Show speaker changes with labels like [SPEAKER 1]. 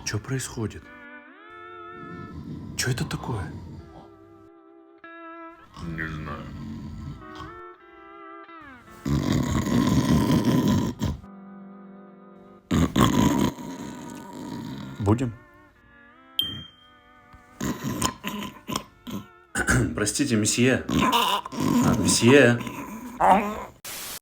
[SPEAKER 1] Что происходит? Что это такое?
[SPEAKER 2] Не знаю.
[SPEAKER 1] Будем? Простите, месье. Месье.